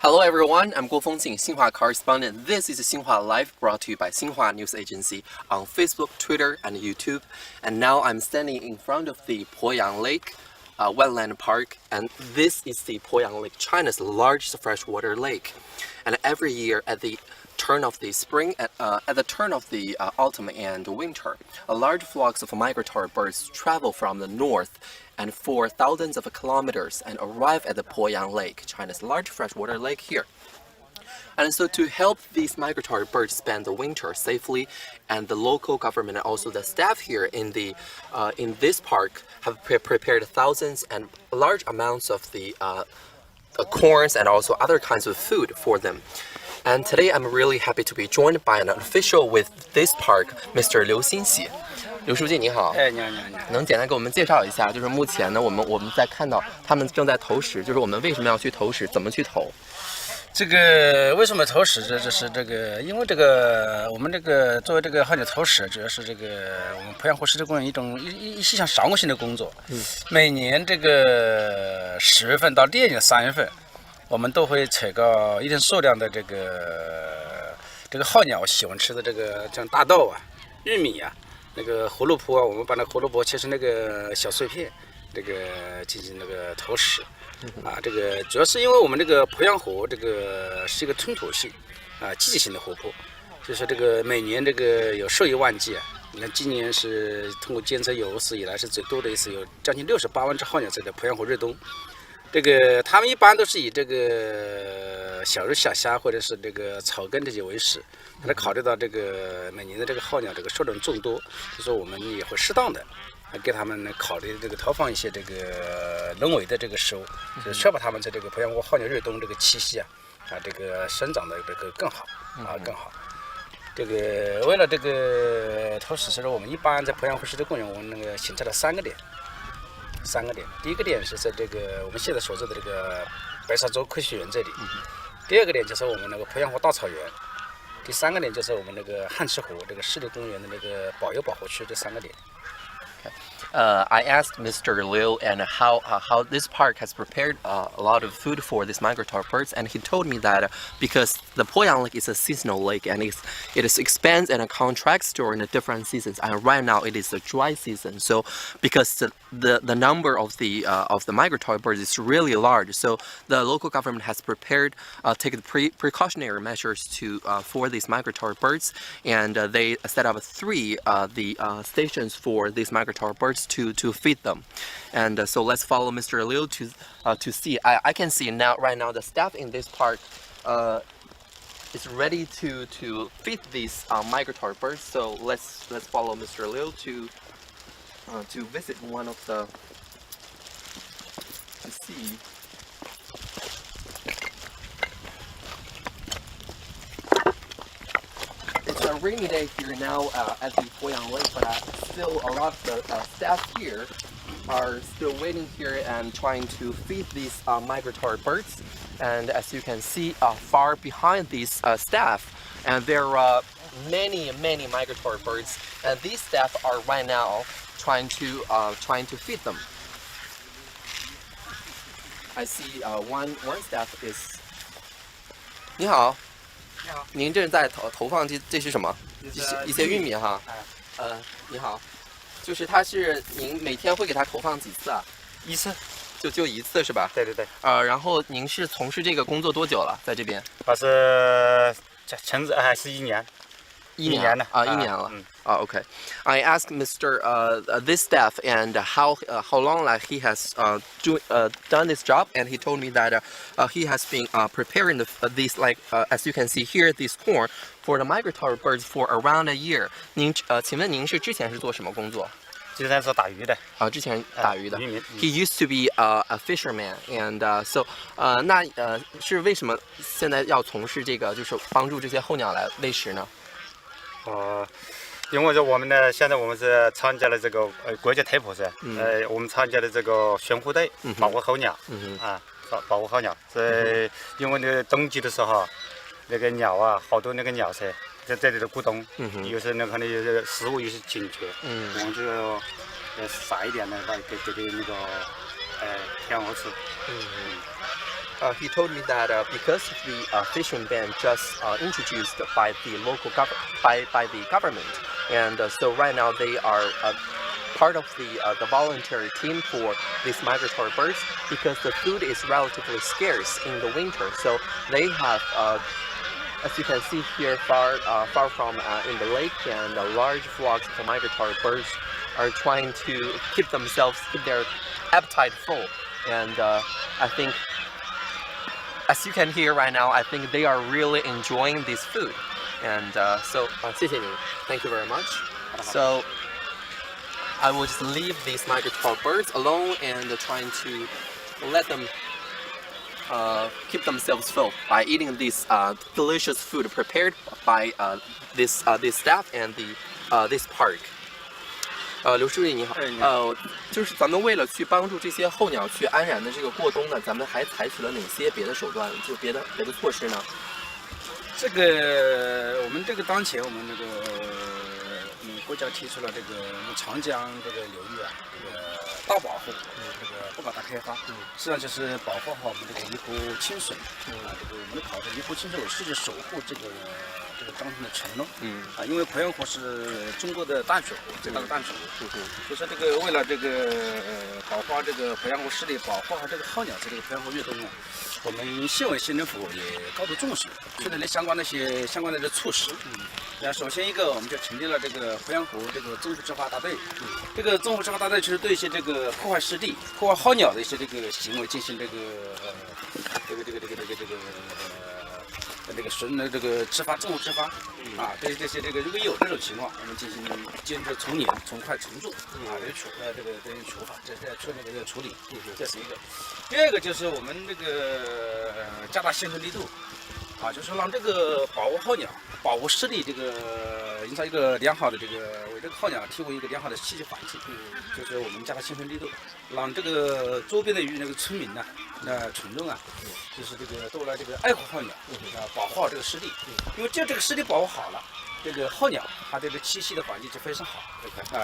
Hello everyone, I'm Guo Fengjing, Xinhua correspondent. This is Xinhua Live, brought to you by Xinhua News Agency on Facebook, Twitter, and YouTube. And now I'm standing in front of the Poyang Lake, wetland park, and this is the Poyang Lake, China's largest freshwater lake. And every year at the turn of the spring, at the turn of the autumn and winter, a large flocks of migratory birds travel from the north and for thousands of kilometers and arrive at the Poyang Lake, China's large freshwater lake here. And so to help these migratory birds spend the winter safely, and the local government and also the staff here in this park have prepared thousands and large amounts of the corns and also other kinds of food for them. And today I'm really happy to be joined by an official with this park, Mr. Liu Xinxi. 刘书记你好，你好，能简单给我们介绍一下，就是目前呢，我们在看到他们正在投食，就是我们为什么要去投食，怎么去投？这个为什么投食？这是这个，因为这个我们这个作为这个候鸟投食，主要是这个我们鄱阳湖湿地公园一项商务性的工作。每年这个10月份到第二年3月份，我们都会采购一定数量的这个候鸟喜欢吃的这个像大豆啊、玉米啊。那个胡萝卜啊，我们把那胡萝卜切成那个小碎片，这个进行那个投食，这个主要是因为我们这个鄱阳湖这个是一个吞吐性季节性的湖泊，就是这个每年这个有10亿万季啊。你看今年是通过监测有史以来是最多的一次，有将近68万只候鸟在鄱阳湖日冬。这个他们一般都是以这个小鱼小虾或者是这个草根这些为食，但考虑到这个每年的这个候鸟这个数量众多，就说我们也会适当的给他们考虑这个投放一些这个人为的这个食物，就是确保他们在这个鄱阳湖候鸟日冬这个栖息这个生长的这个更好更好。这个为了这个投食时，我们一般在鄱阳湖湿地公园我们那个形成了3个点。第一个点是在这个我们现在所在的这个白沙洲科学园这里，第二个点就是我们那个鄱阳湖大草原，第3个点就是我们那个汉池湖这个湿地公园的那个保育保护区，这3个点。I asked Mr. Liu and how this park has prepared a lot of food for these migratory birds, and he told me that because the Poyang Lake is a seasonal lake and it expands and contracts during the different seasons, and right now it is the dry season. So because the number of the migratory birds is really large, so the local government has prepared taken precautionary measures for these migratory birds, and they set up 3 stations for these migratory birds to feed them. And so let's follow Mr. Liu to see. I can see right now the staff in this park is ready to feed these migratory birds. So let's follow Mr. Liu to visit one of the to see. It's a rainy day here now at the Poyang Lake, but still a lot of the staff here are still waiting here and trying to feed these migratory birds. And as you can see far behind these staff, and there are many migratory birds, and these staff are right now trying to feed them. I see one staff is. 你好。你好，您这是在投放这是什么？一些玉米哈。你好，就是它是您每天会给它投放几次啊？1次，就1次是吧？对。然后您是从事这个工作多久了？在这边？我是前还是1年。1年了1年了。Okay. I asked Mr. This staff and how long he has done this job, and he told me that he has been preparing these as you can see here these corn for the migratory birds for around a year. 请问您是之前是做什么工作？之前是打鱼的。之前打鱼的。渔民。He used to be a fisherman, and so 那是为什么现在要从事这个就是帮助这些候鸟来喂食呢？因为我们呢，现在我们是参加了这个国家特普噻，我们参加了这个巡护队，保护候鸟，保护候鸟。因为那个冬季的时候，那个鸟啊，好多那个鸟噻，在这里头过冬，有时那可能有些食物有些紧缺，我们就撒一点呢，给那个太阳好吃。he told me that because of the fishing ban just introduced by the by the government, and so right now they are part of the voluntary team for these migratory birds because the food is relatively scarce in the winter. So they have, as you can see here, far from in the lake, and large flocks of migratory birds are trying to keep their appetite full. And I think, as you can hear right now, I think they are really enjoying this food. And so, 谢谢你, thank you very much. So I will just leave these migratory birds alone and trying to let them keep themselves full by eating this delicious food prepared by this staff and this park. 刘书记你好，就是咱们为了去帮助这些候鸟去安然的这个过冬呢，咱们还采取了哪些别的手段，就别的措施呢？这个我们这个当前我们这个国家提出了这个长江这个流域啊，这个大保护，这个不搞大开发，实际上就是保护好我们这个一湖清水，这个我们的考虑一湖清水是去守护这个当中的承诺，因为鄱阳湖是中国的淡水湖，最大的淡水湖，就说这个为了这个保护这个鄱阳湖湿地，保护好这个候鸟在这个鄱阳湖越冬呢，我们县委县政府也高度重视，确立了相关的措施。首先一个，我们就成立了这个鄱阳湖这个综合执法大队。这个综合执法大队其实对一些这个破坏湿地、破坏候鸟的一些这个行为进行这个执法，综合执法啊，对这些如果有这种情况，我们进行坚决从严、从快、从重对于处罚，这个处理，这是一个。第二个就是我们这个加大宣传力度。就是让这个保护候鸟、保护湿地，这个营造一个良好的为这个候鸟提供一个良好的栖息环境。就是我们加大宣传力度，让这个周边的村民呐、群众啊，就是都来爱护候鸟，保护好这个湿地。因为这个湿地保护好了，这个候鸟它这个栖息的环境就非常好。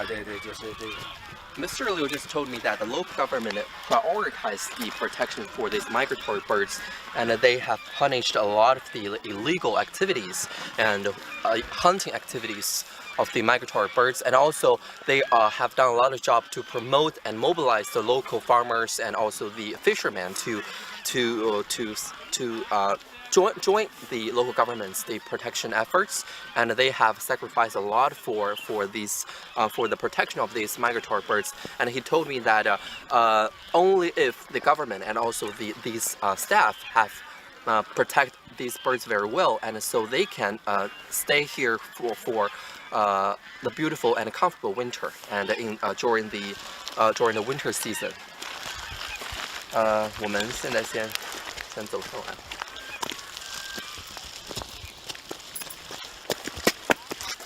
对，就是这个。Mr. Liu just told me that the local government prioritized the protection for these migratory birds, and they have punished a lot of the illegal activities and hunting activities of the migratory birds, and also they have done a lot of job to promote and mobilize the local farmers and also the fishermen to join the local government's protection efforts, and they have sacrificed a lot for the protection of these migratory birds. And he told me that only if the government and also these staff have protect these birds very well, and so they can stay here for the beautiful and comfortable winter, and during the winter season. 我们现在先走上来。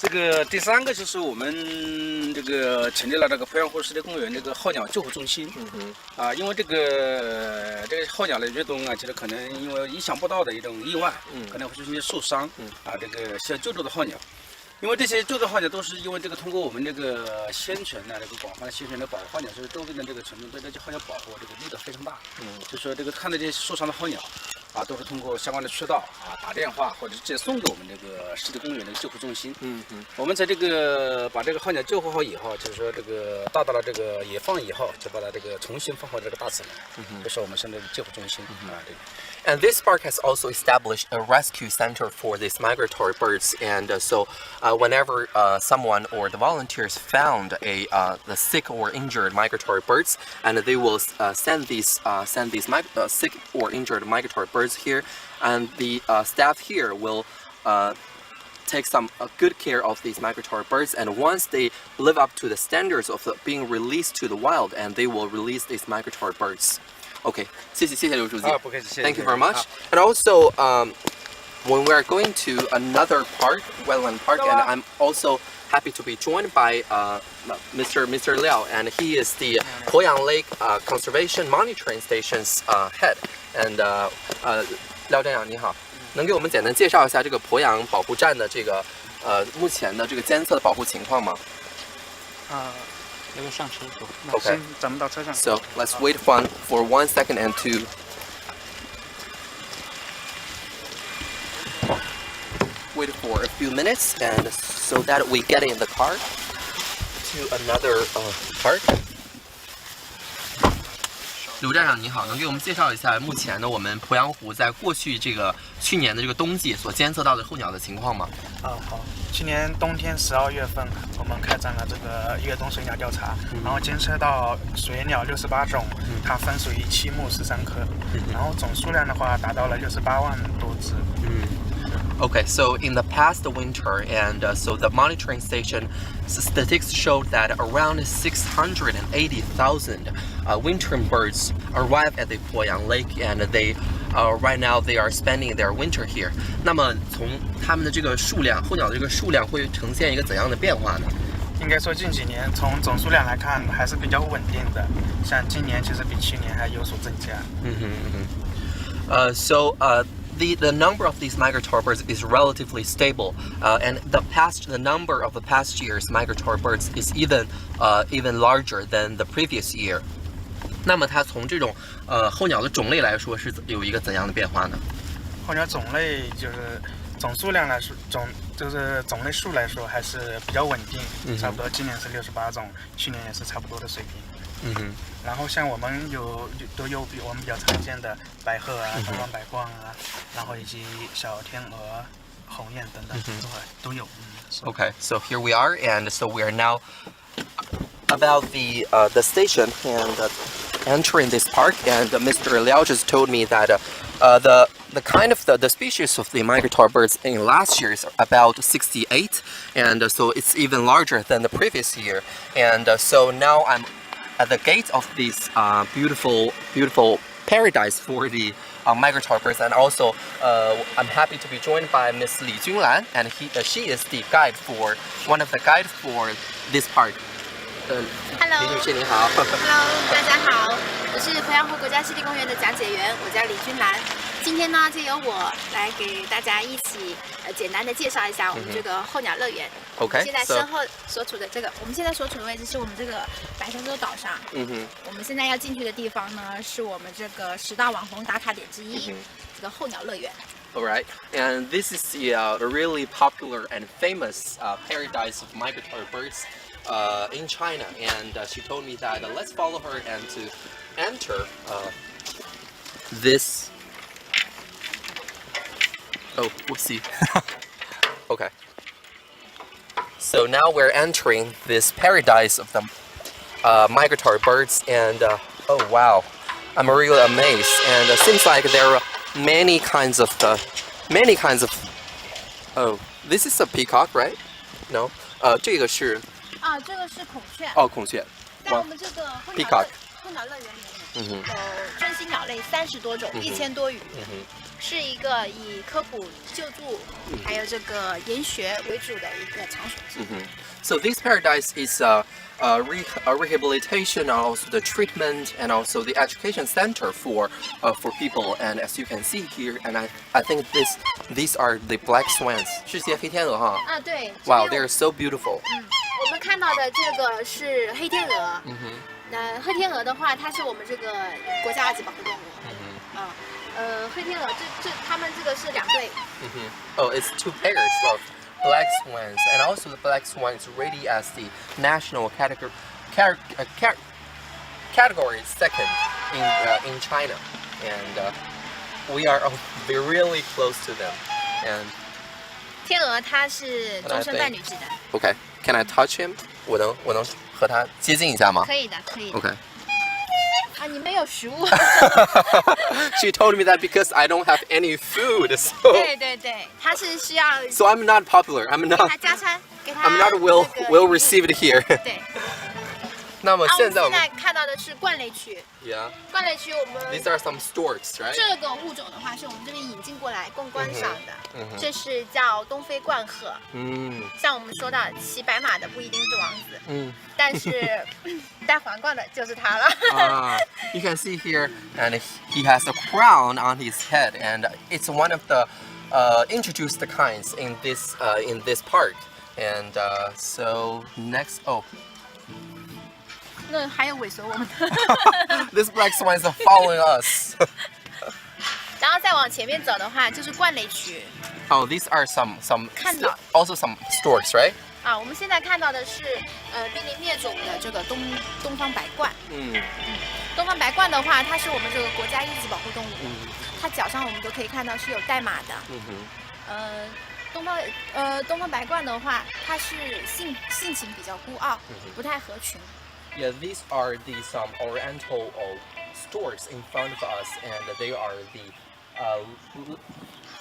这个第三个就是我们这个成立了这个鄱阳湖湿地公园这个候鸟救护中心。因为这个候鸟的越冬啊，其实可能因为意想不到的一种意外，可能会出现受伤，这个需要救助的候鸟。因为这些救助候鸟都是因为通过我们这个宣传呢，广泛的宣传的保护候鸟，所以周边的群众对这些候鸟保护力度非常大。就说看到这些受伤的候鸟。都是通过相关的渠道打电话或者直接送给我们这个湿地公园的救护中心。我们在把这个候鸟救护好以后，就是说到达了野放以后，就把它重新放回这个大自然。这是我们现在的救护中心。And this park has also established a rescue center for these migratory birds, and so whenever someone or the volunteers found the sick or injured migratory birds, and they will send these sick or injured migratory birds here, and the staff here will take some good care of these migratory birds, and once they live up to the standards of being released to the wild, and they will release these migratory birds. Okay, 谢谢刘书记。不客气。Thank you very much. And also, when we are going to another park, wetland park, and I'm also happy to be joined by Mr. Liao, and he is the Poyang Lake Conservation Monitoring Station's head. And 廖站长你好，能给我们简单介绍一下这个鄱阳保护站的目前的监测的保护情况吗？那个上车走。Okay. 咱们到车上。So let's wait for 1 second and to wait for a few minutes, and so that we get in the car to another park. 刘站长你好，能给我们介绍一下目前呢我们鄱阳湖在过去去年的这个冬季所监测到的候鸟的情况吗？好，去年冬天12月份，我们开展了这个越冬水鸟调查，然后监测到水鸟68种，它分属于7目13科，然后总数量的话达到了68万多只。Okay, so in the past winter, and so the monitoring station statistics showed that around 680,000 winter birds arrive at the Poyang Lake, and they right now they are spending their winter here. 那么从它们的这个数量，候鸟的这个数量会呈现一个怎样的变化呢？应该说近几年从总数量来看还是比较稳定的，像今年其实比去年还有所增加。The number of these migratory birds is relatively stable, and the number of the past year's migratory birds is even larger than the previous year. 那么它从这种候鸟的种类来说是有一个怎样的变化呢？候鸟种类就是总数量来说，就是种类数来说还是比较稳定，差不多今年是68种，去年也是差不多的水平。然后像我们都有我们比较常见的白鹤啊、东方白鹳啊，然后以及小天鹅、鸿雁等等都有。Okay, so here we are, and so we are now about the station and entering this park. And Mr. Liao just told me that the kind of the species of the migratory birds in last year is about 68, and so it's even larger than the previous year. And so now I'm at the gate of this beautiful paradise for the migratory birds, and also I'm happy to be joined by Miss Li Junlan, and she is the guide for one of the guides for this park. Hello， 李女士您好。Hello， 大家好，我是鄱阳湖国家湿地公园的讲解员，我叫李君兰。今天呢，就由我来给大家一起简单的介绍一下我们这个候鸟乐园。Okay， 现在身后所处的我们现在所处的位置是我们这个白山洲岛上。我们现在要进去的地方呢，是我们这个10大网红打卡点之一，这个候鸟乐园。Alright, and this is a really popular and famous paradise of migratory birds in China, and she told me that let's follow her and to enter this. Oh, whoopsie. Okay. So now we're entering this paradise of the migratory birds, and oh wow, I'm really amazed. And it seems like there are many kinds of. Oh, this is a peacock, right? No. 这个是。这个是孔雀。孔雀。在我们这个候鸟乐园里面，有珍稀鸟类30多种，1000多羽。是一个以科普救助还有这个研学为主的一个场所。So this paradise is a rehabilitation, and also the treatment, and also the education center for people. And as you can see here, and I think these are the black swans. 是些黑天鹅哈。对。Wow, they are so beautiful. 我们看到的这个是黑天鹅。黑天鹅的话，它是我们这个国家二级保护动物。黑天鹅它们这个是2对。Oh, it's 2 pairs of black swans, and also the black swan is rated as the national category second in China, and we are really close to them. And 天鹅它是终身伴侣制的。Okay, can I touch him? 我能和他接近一下吗？可以的。Okay. 你没有食物。She told me that because I don't have any food, so. 对，它是需要。So I'm not popular. I'm not. 给它加餐，给它。I'm not well received here. 对。那么现在我们看到的是冠类区。Yeah. 冠类区我们。These are some storks, right? 这个物种的话是我们这边引进过来供观赏的。这是叫东非冠鹤。像我们说到骑白马的不一定是王子。但是戴皇冠的就是他了。You can see here, and he has a crown on his head, and it's one of the introduced kinds in this park. And so next, 那还有尾随我们的。This black swan is following us. 然后再往前面走的话，就是冠类区。Oh, these are some 看到 also some storks, right? 啊，我们现在看到的是濒临灭种的这个东方白鹳。东方白鹳的话，它是我们这个国家一级保护动物，它脚上我们都可以看到是有带码的。东方白鹳的话，它是性情比较孤傲，不太合群。Yeah, these are the some Oriental storks in front of us, and they are the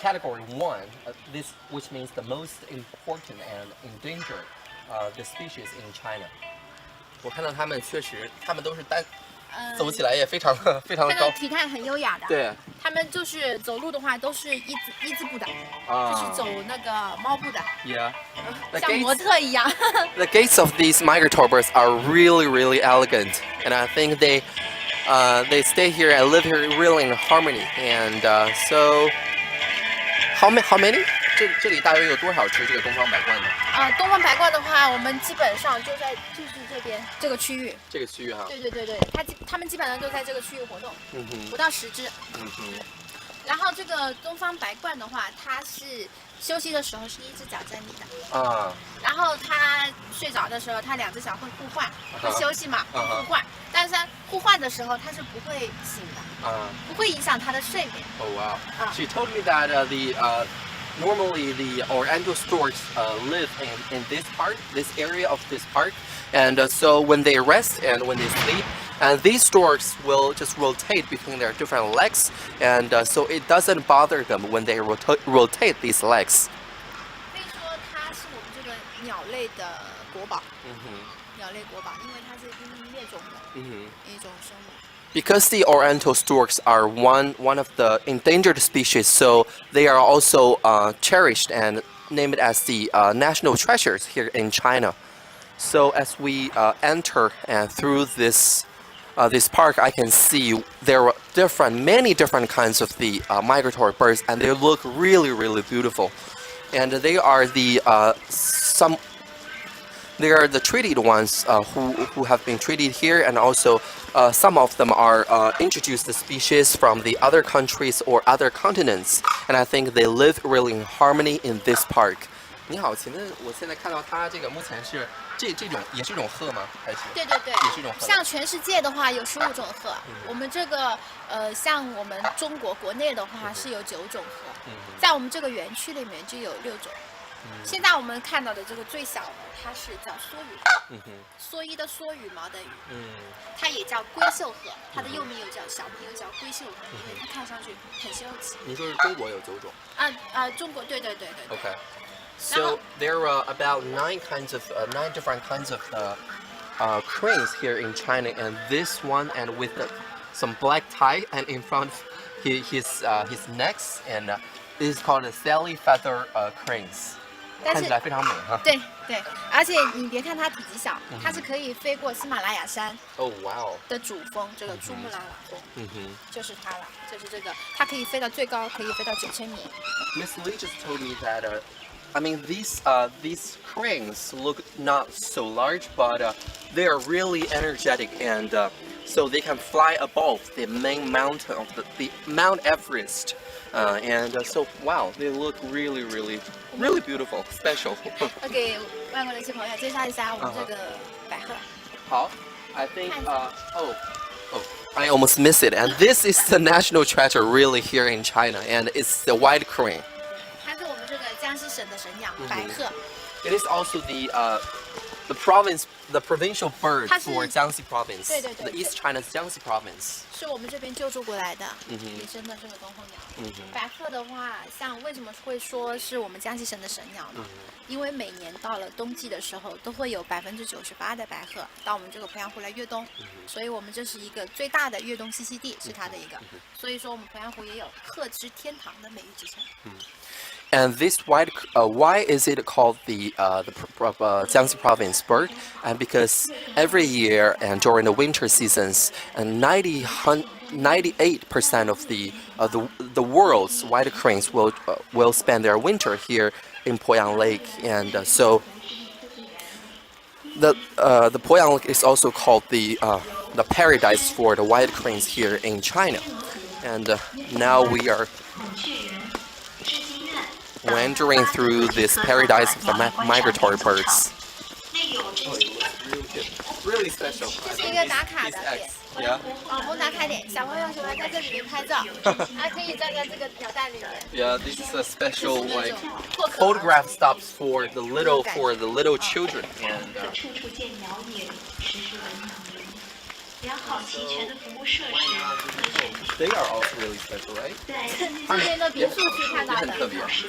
category 1. This which means the most important and endangered the species in China. 我看到它们确实，它们都是走起来也非常非常高，体态很优雅的。对，他们就是走路的话都是一字步的，就是走那个猫步的。Yeah. 像模特一样。The gaits of these migratory birds are really, really elegant, and I think they stay here and live here really in harmony. And so, how many? 这里大约有多少只这个东方白鹳呢？东方白鹳的话，我们基本上就是这边这个区域。这个区域哈。对，它们基本上都在这个区域活动。不到10只。然后这个东方白鹳的话，它是休息的时候是一只脚站立的。然后它睡着的时候，它2只脚会互换，会休息嘛，互换。但是互换的时候，它是不会醒的，不会影响它的睡眠。Oh wow! She told me that normally the Oriental storks live in this area of this park, and so when they rest and when they sleep, and these storks will just rotate between their different legs, and so it doesn't bother them when they rotate these legs. 可以说它是我们这个鸟类的国宝。鸟类国宝，因为它是濒临灭种的一种生物。Because the Oriental storks are one of the endangered species, so they are also cherished and named as the national treasures here in China. So as we enter and through this park, I can see there are many different kinds of the migratory birds, and they look really, really beautiful. And they are they are the treated ones who have been treated here, and also some of them are introduced species from the other countries or other continents, and I think they live really in harmony in this park. 你好，请问我现在看到它这个目前是这种也是一种鹤吗？还是？对，也是一种鹤。像全世界的话有15种鹤，我们这个像我们中国国内的话是有9种鹤，在我们这个园区里面就有6种。现在我们看到的这个最小的，它是叫梭羽，蓑衣的蓑，羽毛的羽，它也叫龟袖鹤，它的幼名又叫小名又叫龟袖鹤，因为它看上去很秀气。你说是中国有9种？中国对。Okay. So there are about 9 different kinds of cranes here in China, and this one, and with some black tie, and in front of his necks, and this is called the Sally feather cranes. 看起来非常美哈。对，而且你别看它体积小，它是可以飞过喜马拉雅山的主峰，这个珠穆朗玛峰，就是它了，就是这个，它可以飞到最高，可以飞到9000米。Miss Lee just told me that I mean these cranes look not so large, but they are really energetic, and so they can fly above the main mountain of the Mount Everest. And so wow, they look really, really, really beautiful, special. 我给外国的一些朋友介绍一下我们这个白鹤。好 I think I almost missed it. And this is the national treasure really here in China, and it's the white crane. 它是我们这个江西省的神鸟，白鹤。It is also the provincial bird for Jiangxi province, the East China's Jiangxi province. 是我们这边救助过来的野生的这个东候鸟。白鹤的话，像为什么会说是我们江西省的神鸟呢？因为每年到了冬季的时候，都会有98%的白鹤到我们这个鄱阳湖来越冬，所以我们这是一个最大的越冬栖息地，是它的一个。所以说我们鄱阳湖也有鹤之天堂的美誉之称。And this why is it called the Jiangxi province bird? And because every year and during the winter seasons, and 98% of the world's white cranes will spend their winter here in Poyang Lake, and so the Poyang Lake is also called the paradise for the white cranes here in China. And now we are wandering through this paradise of the migratory birds. Really special. 这是一个打卡的点， Yeah. 网红打卡点，小朋友喜欢在这里面拍照，还可以站在这个鸟蛋里面。 Yeah, this is a special like photograph stops for the little children and 处处见鸟野，实施文明园。良好齐全的服务设施和 they are also really special, right? 这边的别墅区看到的，是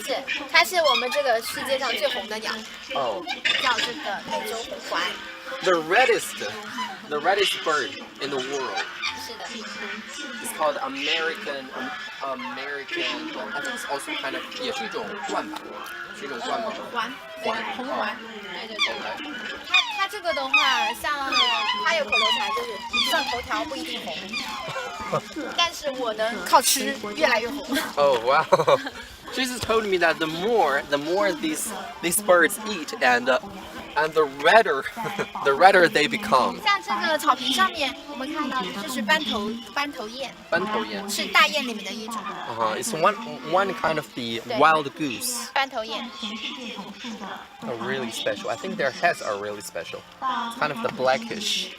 它是我们这个世界上最红的鸟， Oh, 叫这个美洲红环。 the reddest bird in the world. 是的， It's called American. I think it's also kind of 也是一种鹳吧，是一种鹳吗？环，对，红环，对对对。 Okay. 它这个的话，像它有口头禅，就是上头条不一定红，但是我的靠吃越来越红。 Oh wow. She just told me that the more these birds eat and the redder they become. 像这个草坪上面，我们看到的就是斑头雁，斑头雁。是大雁里面的一种。 It's one kind of the wild goose. 斑头雁， Are really special. I think their heads are really special. Kind of the blackish.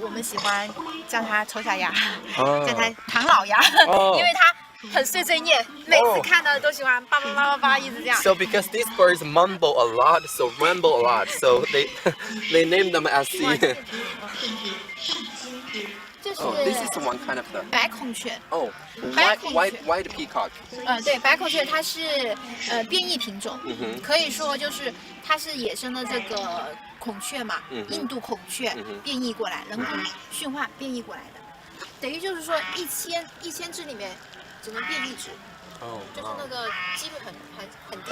我们喜欢叫它丑小鸭，哦叫它唐老鸭，哦因为它很碎碎念，每次看到都喜欢叭叭叭叭叭一直这样。 So because these birds mumble a lot, so ramble a lot, so they name them as the. 就是 Oh, this is the one kind of the. 白孔雀， Oh, 白孔雀。 white peacock. 对，白孔雀它是变异品种，哼可以说就是它是野生的这个孔雀嘛，印度孔雀变异过来，人工驯化变异过来的，等于就是说一千只里面只能变一只， Oh, 就是那个几率很低。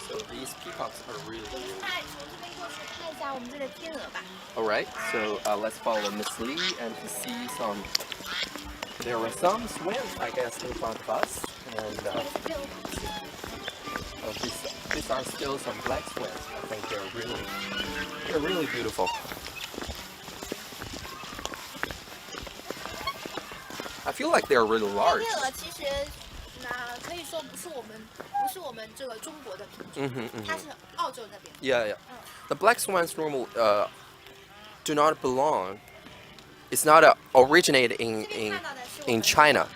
So these peacocks are really. 我们现在从这边过去看一下我们这个天鹅吧。 All right. So let's follow Miss Lee and to see some. There are some swans, I guess, in front of us, and these are still some black swans. I think they're really beautiful. I feel like they're really large. 天鹅其实可以说不是我们这个中国的品种，它是澳洲那边。 Yeah. The black swans normally do not belong. It's not originated 这边看到的是我 in 们 China.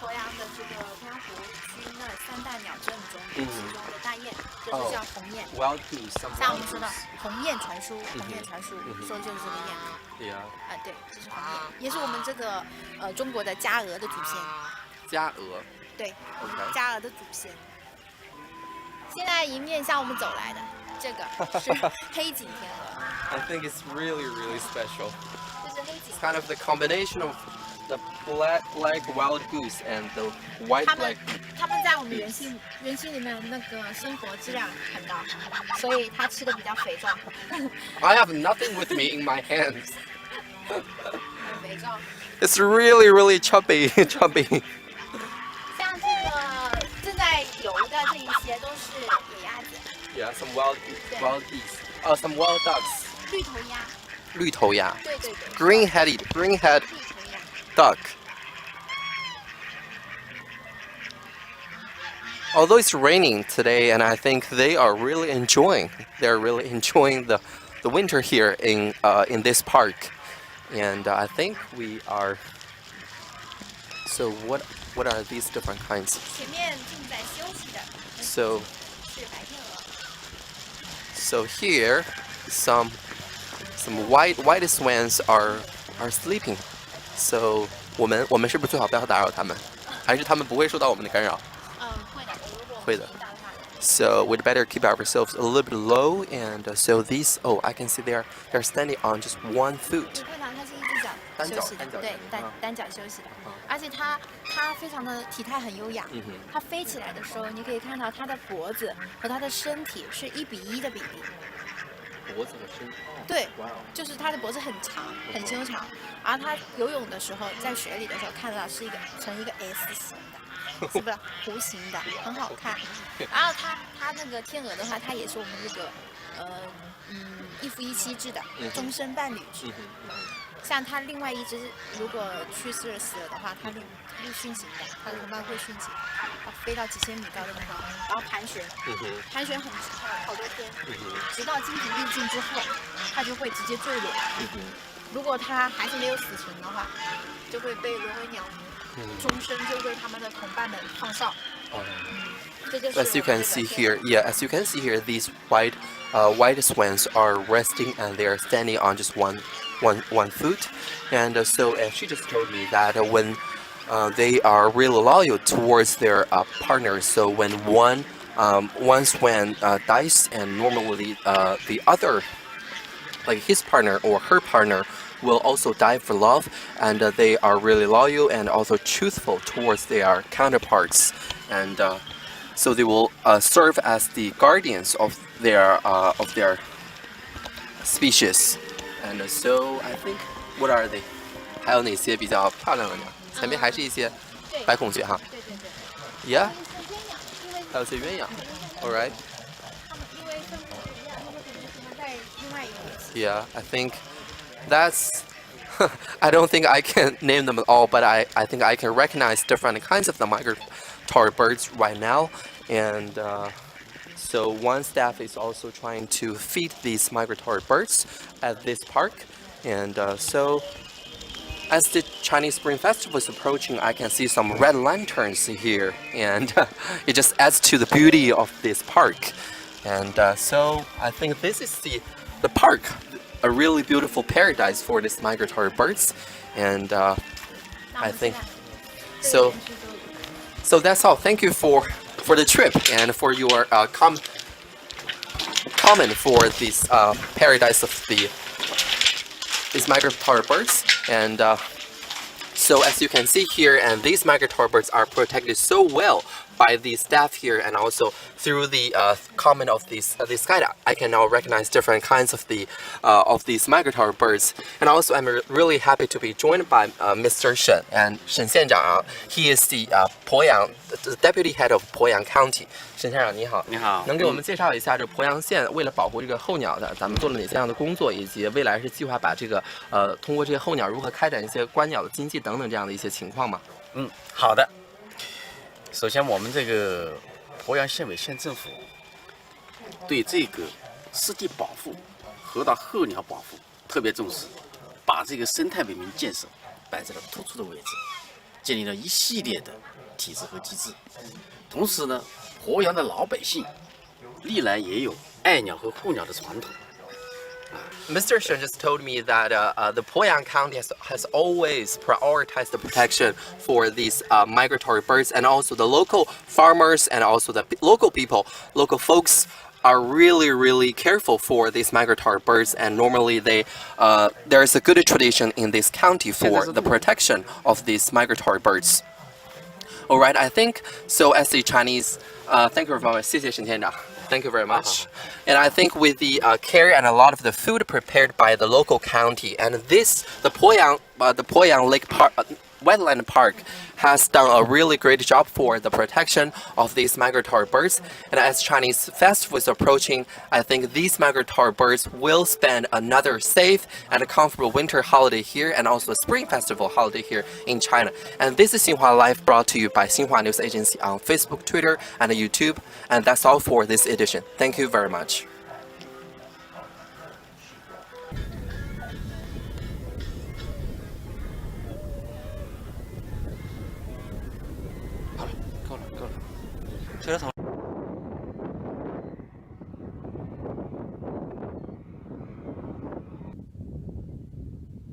鄱阳的这个鄱阳湖区那三大鸟阵中其中的大雁，就是叫鸿雁。 Wild goose. Some 像我 wild 们说的 goose. 鸿雁传书，鸿雁传书，说就是这个雁。 Yeah. 对，这是鸿雁，也是我们这个中国的家鹅的祖先。家鹅. 对， OK. 家鹅的祖先。现在迎面向我们走来的这个是黑颈天鹅， I think it's really special. 这是黑颈 It's kind of the combination of the black wild goose and the white 他 black. 们在我们园区里面那个生活质量很高，所以它吃的比较肥壮， I have nothing with me in my hands. 很肥壮。 It's really chubby. 像这个正在游的这一些都是野鸭子， Yeah, some wild geese. Some wild ducks. 绿头鸭，绿头鸭. 对， Green-head 绿头鸭。 duck. Although it's raining today, and I think they're really enjoying the winter here in this park, and I think we are. So what are these different kinds? 前面正在休息的 So 是白天鹅， so here some white swans are sleeping. So 我们是不是最好不要打扰它们，还是它们不会受到我们的干扰？会的，如果会的听到的话。 So we'd better keep ourselves a little bit low, and so these. Oh, I can see they're standing on just one foot. 你看到它是一只脚休息的，对，单脚休息的，而且它非常的体态很优雅。它飞起来的时候，你可以看到它的脖子和它的身体是1:1的比例。脖子和身体。对，哇哦。就是它的脖子很长，很修长，而它游泳的时候，在水里的时候看到是呈一个 S 型的，是不是弧形的，很好看。然后它那个天鹅的话，它也是我们这个一夫一妻制的终身伴侣制。像它另外一只如果去世了死了的话，它会殉情的，它的同伴会殉情，飞到几千米高的地方，然后盘旋，盘旋好多天，直到精疲力尽之后，它就会直接坠落。如果它还是没有死成的话，就会被沦为鸟奴，终身就为他们的同伴们放哨。As you can see here, as you can see here, these white swans are resting and they are standing on just one foot, and so she just told me that when they are really loyal towards their partners. So when one swan dies, and normally the other, like his partner or her partner, will also die for love, and they are really loyal and also truthful towards their counterparts, and so they will serve as the guardians of their species. And so I think, what are they? 还有哪些比较漂亮的鸟？前面还是一些白孔雀哈。对。Yeah. 还有一些鸳鸯，因为 还有一些鸳鸯。All right. 他们因为分布不一样，他们可能喜欢在另外一个。Yeah, I think that's. I don't think I can name them all, but I think I can recognize different kinds of the migratory birds right now, and so one staff is also trying to feed these migratory birds at this park, and so as the Chinese Spring Festival is approaching, I can see some red lanterns here, and it just adds to the beauty of this park, and so I think this is the park. A really beautiful paradise for these migratory birds, and I think so. So that's all. Thank you for the trip and for your comment for this paradise of these migratory birds. And so as you can see here, and these migratory birds are protected so well by the staff here, and also through the comment of this guide, I can now recognize different kinds of these migratory birds. And also, I'm really happy to be joined by Mr. Shen and Shen 县长. He is the Poyang, the deputy head of Poyang County. 沈县长你好，你好，能给我们介绍一下这鄱阳县为了保护这个候鸟的，咱们做了哪些样的工作，以及未来是计划把这个通过这些候鸟如何开展一些观鸟的经济等等这样的一些情况吗？好的。首先，我们这个鄱阳县委县政府对这个湿地保护和候鸟保护特别重视，把这个生态文明建设摆在了突出的位置，建立了一系列的体制和机制。同时呢，鄱阳的老百姓历来也有爱鸟和护鸟的传统。Mr. Shen just told me that the Poyang County has always prioritized the protection for these migratory birds, and also the local farmers and also the local people, local folks are really careful for these migratory birds, and normally there is a good tradition in this county for the protection of these migratory birds. All right, I think so. As the Chinese, thank you very much. 谢谢沈县长. Thank you very much. And I think with the care and a lot of the food prepared by the local county, and the Poyang Lake Park, Wetland Park has done a really great job for the protection of these migratory birds. And as Chinese festival is approaching, I think these migratory birds will spend another safe and comfortable winter holiday here, and also a spring festival holiday here in China. And this is Xinhua Live, brought to you by Xinhua News Agency on Facebook, Twitter, and YouTube. And that's all for this edition. Thank you very much.